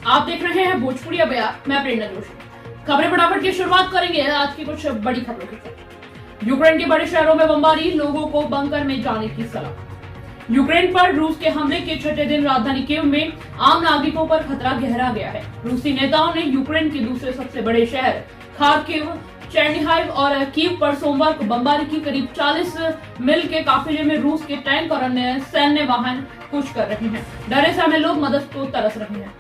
आप देख रहे हैं भोजपुरी बयान। मैं प्रेरणा जोशी। खबरें फटाफट की शुरुआत करेंगे आज की कुछ बड़ी खबरों के साथ। यूक्रेन के बड़े शहरों में बमबारी, लोगों को बंकर में जाने की सलाह। यूक्रेन पर रूस के हमले के छठे दिन राजधानी कीव में आम नागरिकों पर खतरा गहरा गया है। रूसी नेताओं ने यूक्रेन के दूसरे सबसे बड़े शहर खार्किव, चेर्निहाइव और कीव पर सोमवार को बमबारी की। करीब 40 मील के काफिले में रूस के टैंक और अन्य सैन्य वाहन कूच कर रहे हैं। डरे सहमे लोग मदद को तरस रहे हैं।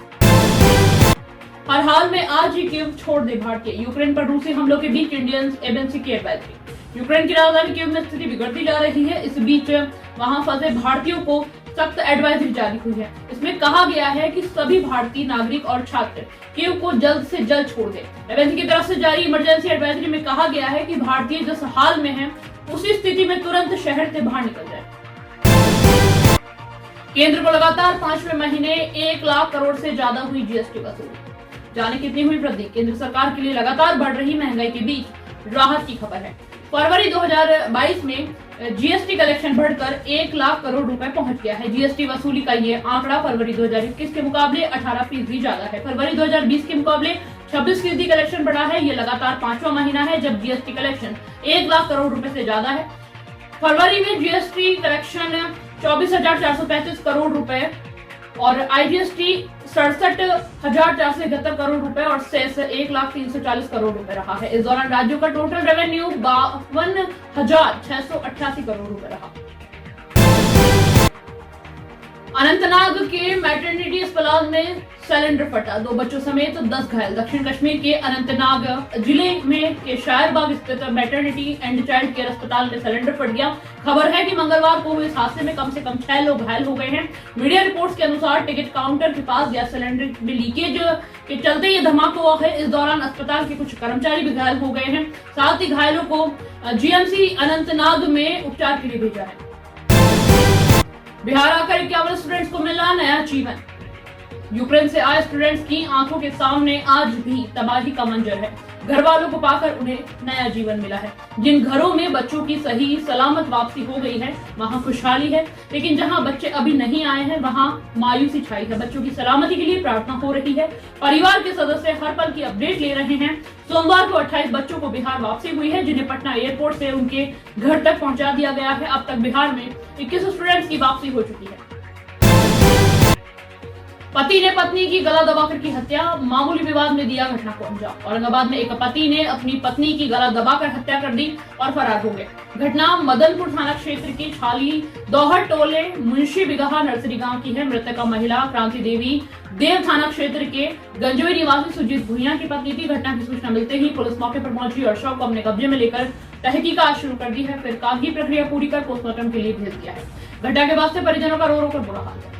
हर हाल में आज ही कीव छोड़ दे भारतीय। यूक्रेन पर रूसी हमलों के बीच इंडियन एम्बेसी की एडवाइजरी। यूक्रेन की राजधानी कीव में स्थिति बिगड़ती जा रही है। इस बीच वहां फंसे भारतीयों को सख्त एडवाइजरी जारी हुई है। इसमें कहा गया है कि सभी भारतीय नागरिक और छात्र कीव को जल्द से जल्द छोड़ दें। एम्बेसी की तरफ से जारी इमरजेंसी एडवाइजरी में कहा गया है कि भारतीय जिस हाल में हैं, उसी स्थिति में तुरंत शहर से बाहर निकल जाए। केंद्र को लगातार 5वें महीने 1 लाख करोड़ से ज्यादा हुई जीएसटी वसूली। जाने कितनी हुई वृद्धि। केंद्र सरकार के लिए लगातार बढ़ रही महंगाई के बीच राहत की खबर है। फरवरी 2022 में जीएसटी कलेक्शन बढ़कर 1 लाख करोड़ रुपए पहुंच गया है। जीएसटी वसूली का ये आंकड़ा फरवरी 2021 के मुकाबले 18% ज्यादा है। फरवरी 2020 के मुकाबले 26% कलेक्शन बढ़ा है। ये लगातार 5वां महीना है जब जीएसटी कलेक्शन 1 लाख करोड़ रुपए से ज्यादा है। फरवरी में जीएसटी कलेक्शन 24,435 करोड़ रुपए और आईजीएसटी 67,471 करोड़ रुपए और सेस 1,340 करोड़ रुपए रहा है। इस दौरान राज्यों का टोटल रेवेन्यू 52,688 करोड़ रुपए रहा। अनंतनाग के मैटरनिटी अस्पताल में सिलेंडर फटा, 2 बच्चों समेत 10 घायल। दक्षिण कश्मीर के अनंतनाग जिले में के शायरबाग स्थित मैटरनिटी एंड चाइल्ड केयर अस्पताल में सिलेंडर फट गया। खबर है कि मंगलवार को हुए इस हादसे में कम से कम 6 लोग घायल हो गए हैं। मीडिया रिपोर्ट्स के अनुसार टिकट काउंटर के पास गैस सिलेंडर में लीकेज के चलते ये धमाका हुआ है। इस दौरान अस्पताल के कुछ कर्मचारी भी घायल हो गए हैं। साथ ही घायलों को जीएमसी अनंतनाग में उपचार के लिए भेजा है। बिहार आकर 51 स्टूडेंट्स को मिला नया जीवन। यूक्रेन से आए स्टूडेंट्स की आंखों के सामने आज भी तबाही का मंजर है। घर वालों को पाकर उन्हें नया जीवन मिला है। जिन घरों में बच्चों की सही सलामत वापसी हो गई है वहां खुशहाली है, लेकिन जहां बच्चे अभी नहीं आए हैं वहां मायूसी छाई है। बच्चों की सलामती के लिए प्रार्थना हो रही है। परिवार के सदस्य हर पल की अपडेट ले रहे हैं। सोमवार को 28 बच्चों को बिहार वापसी हुई है, जिन्हें पटना एयरपोर्ट से उनके घर तक पहुंचा दिया गया है। अब तक बिहार में 21 स्टूडेंट्स की वापसी हो चुकी है। पति ने पत्नी की गला दबाकर की हत्या, मामूली विवाद में दिया घटना को अंजाम। औरंगाबाद में एक पति ने अपनी पत्नी की गला दबाकर हत्या कर दी और फरार हो गए। घटना मदनपुर थाना क्षेत्र की छाली दोहर टोले मुंशी बिगहा नर्सरी गांव की है। मृतका महिला क्रांति देवी देव थाना क्षेत्र के गंजोई निवासी सुजीत भुइया की पत्नी थी। घटना की सूचना मिलते ही पुलिस मौके पर पहुंची और शव को अपने कब्जे में लेकर तहकीकात शुरू कर दी है। फिर कागजी प्रक्रिया पूरी कर पोस्टमार्टम के लिए भेज दिया है। घटना के बाद से परिजनों का रो रो कर बुरा हाल है।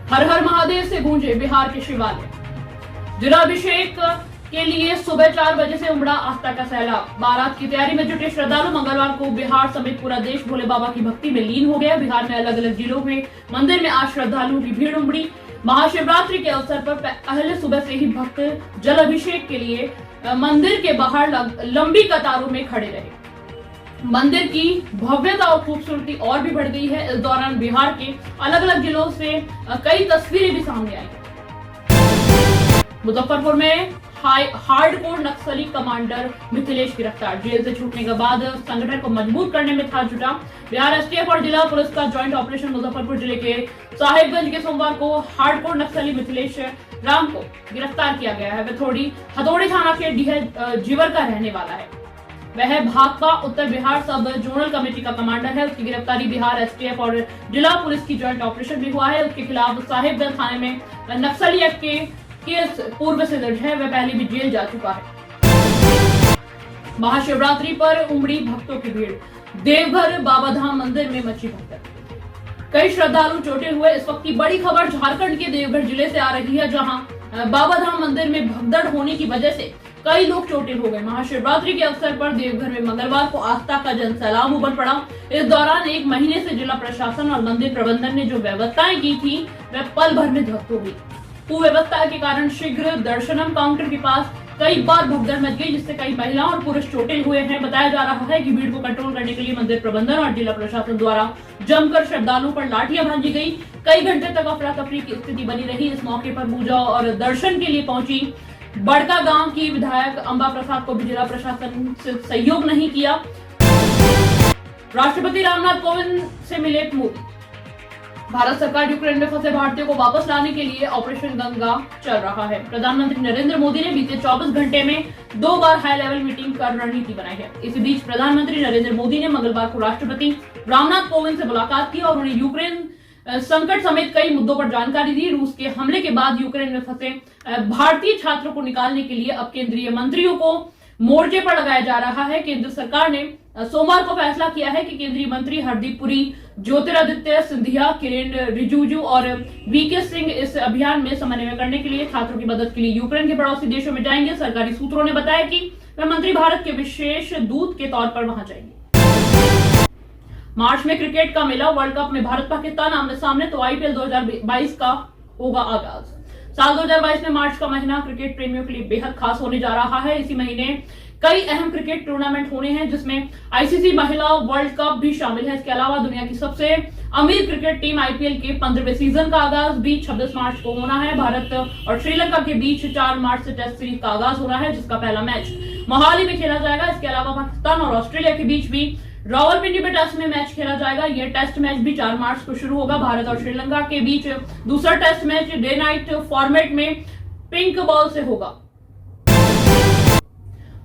हर हर महादेव से गूंजे बिहार के शिवालय। जलाभिषेक के लिए सुबह 4 बजे से उमड़ा आस्था का सैलाब। बारात की तैयारी में जुटे श्रद्धालु मंगलवार को बिहार समेत पूरा देश भोले बाबा की भक्ति में लीन हो गया। बिहार में अलग अलग जिलों में मंदिर में आज श्रद्धालुओं की भीड़ उमड़ी। महाशिवरात्रि के अवसर पर पहले सुबह से ही भक्त जल अभिषेक के लिए मंदिर के बाहर लंबी कतारों में खड़े रहे। मंदिर की भव्यता और खूबसूरती और भी बढ़ गई है। इस दौरान बिहार के अलग अलग जिलों से कई तस्वीरें भी सामने आई। मुजफ्फरपुर में हार्डकोर नक्सली कमांडर मिथिलेश गिरफ्तार। जेल से छूटने के बाद संगठन को मजबूत करने में था जुटा। बिहार एसटीएफ और जिला पुलिस का ज्वाइंट ऑपरेशन मुजफ्फरपुर जिले के साहेबगंज के सोमवार को हार्डकोर नक्सली मिथिलेश राम को गिरफ्तार किया गया है। वह हथौड़ी थाना के जीवर का रहने वाला है। वह भाकपा उत्तर बिहार सब जोनल कमेटी का कमांडर है। उसकी गिरफ्तारी बिहार एसटीएफ और जिला पुलिस की ज्वाइंट ऑपरेशन भी हुआ है। उसके खिलाफ साहेबगंज थाने में नक्सली एक्ट के केस पूर्व से दर्ज है। वह पहले भी जेल जा चुका है। महाशिवरात्रि पर उमड़ी भक्तों की भीड़। देवघर बाबाधाम मंदिर में मची भगदड़। कई श्रद्धालु चोटिल हुए। इस वक्त की बड़ी खबर झारखंड के देवघर जिले से आ रही है, जहां बाबाधाम मंदिर में भगदड़ होने की वजह से कई लोग चोटिल हो गए। महाशिवरात्रि के अवसर पर देवघर में मंगलवार को आस्था का जनसैलाब उमड़ पड़ा। इस दौरान 1 महीने से जिला प्रशासन और मंदिर प्रबंधन ने जो व्यवस्थाएं की थी वह पल भर में ध्वस्त हो गई। कुव्यवस्था के कारण शीघ्र दर्शनम काउंटर के पास कई बार भगदड़ मच गई, जिससे कई महिलाओं और पुरुष चोटिल हुए हैं। बताया जा रहा है कि भीड़ को कंट्रोल करने के लिए मंदिर प्रबंधन और जिला प्रशासन द्वारा जमकर श्रद्धालुओं पर लाठियां भांजी गई। कई घंटे तक अफरा तफरी की स्थिति बनी रही। इस मौके पर पूजा और दर्शन के लिए पहुंची बड़का गांव की विधायक अंबा प्रसाद को भी जिला प्रशासन से सहयोग नहीं किया। राष्ट्रपति रामनाथ कोविंद से मिले मोदी। भारत सरकार यूक्रेन में फंसे भारतीयों को वापस लाने के लिए ऑपरेशन गंगा चल रहा है। प्रधानमंत्री नरेंद्र मोदी ने बीते 24 घंटे में 2 बार हाई लेवल मीटिंग कर रणनीति बनाई है। इसी बीच प्रधानमंत्री नरेंद्र मोदी ने मंगलवार को राष्ट्रपति रामनाथ कोविंद से मुलाकात की और उन्हें यूक्रेन संकट समेत कई मुद्दों पर जानकारी दी। रूस के हमले के बाद यूक्रेन में फंसे भारतीय छात्रों को निकालने के लिए अब केंद्रीय मंत्रियों को मोर्चे पर लगाया जा रहा है। केंद्र सरकार ने सोमवार को फैसला किया है कि केंद्रीय मंत्री हरदीप पुरी, ज्योतिरादित्य सिंधिया, किरेन रिजिजू और वीके सिंह इस अभियान में समन्वय करने के लिए छात्रों की मदद के लिए यूक्रेन के पड़ोसी देशों में जाएंगे। सरकारी सूत्रों ने बताया कि वे मंत्री भारत के विशेष दूत के तौर पर वहां जाएंगे। मार्च में क्रिकेट का मेला, वर्ल्ड कप में भारत पाकिस्तान आमने सामने, तो आईपीएल 2022 का होगा आगाज। साल 2022 में मार्च का महीना क्रिकेट प्रेमियों के लिए बेहद खास होने जा रहा है। इसी महीने कई अहम क्रिकेट टूर्नामेंट होने हैं, जिसमें आईसीसी महिला वर्ल्ड कप भी शामिल है। इसके अलावा दुनिया की सबसे अमीर क्रिकेट टीम आईपीएल के 15वें सीजन का आगाज भी 26 मार्च को होना है। भारत और श्रीलंका के बीच 4 मार्च से टेस्ट सीरीज का आगाज हो रहा है, जिसका पहला मैच मोहाली में खेला जाएगा। इसके अलावा पाकिस्तान और ऑस्ट्रेलिया के बीच भी रावलपिंडी में टेस्ट में मैच खेला जाएगा। यह टेस्ट मैच भी 4 मार्च को शुरू होगा। भारत और श्रीलंका के बीच दूसरा test match day night format में पिंक बॉल से होगा।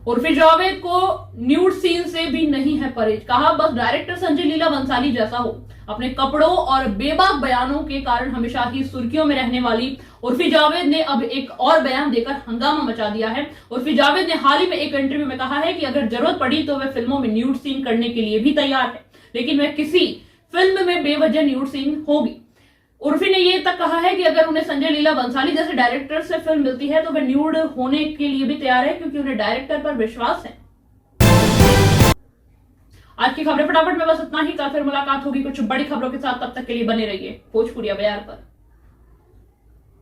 उर्फी जावेद को न्यूड सीन से भी नहीं है परहेज, कहा बस डायरेक्टर संजय लीला बंसाली जैसा हो। अपने कपड़ों और बेबाक बयानों के कारण हमेशा ही सुर्खियों में रहने वाली उर्फी जावेद ने अब एक और बयान देकर हंगामा मचा दिया है। उर्फी जावेद ने हाल ही में एक इंटरव्यू में कहा है कि अगर जरूरत पड़ी तो वह फिल्मों में न्यूड सीन करने के लिए भी तैयार है, लेकिन वह किसी फिल्म में बेवजह न्यूड सीन होगी। उर्फी ने यह तक कहा है कि अगर उन्हें संजय लीला बंसाली जैसे डायरेक्टर से फिल्म मिलती है तो वे न्यूड होने के लिए भी तैयार है, क्योंकि उन्हें डायरेक्टर पर विश्वास है। आज की खबरें फटाफट में बस इतना ही। कल फिर मुलाकात होगी कुछ बड़ी खबरों के साथ। तब तक के लिए बने रहिए भोजपुरिया बयार पर।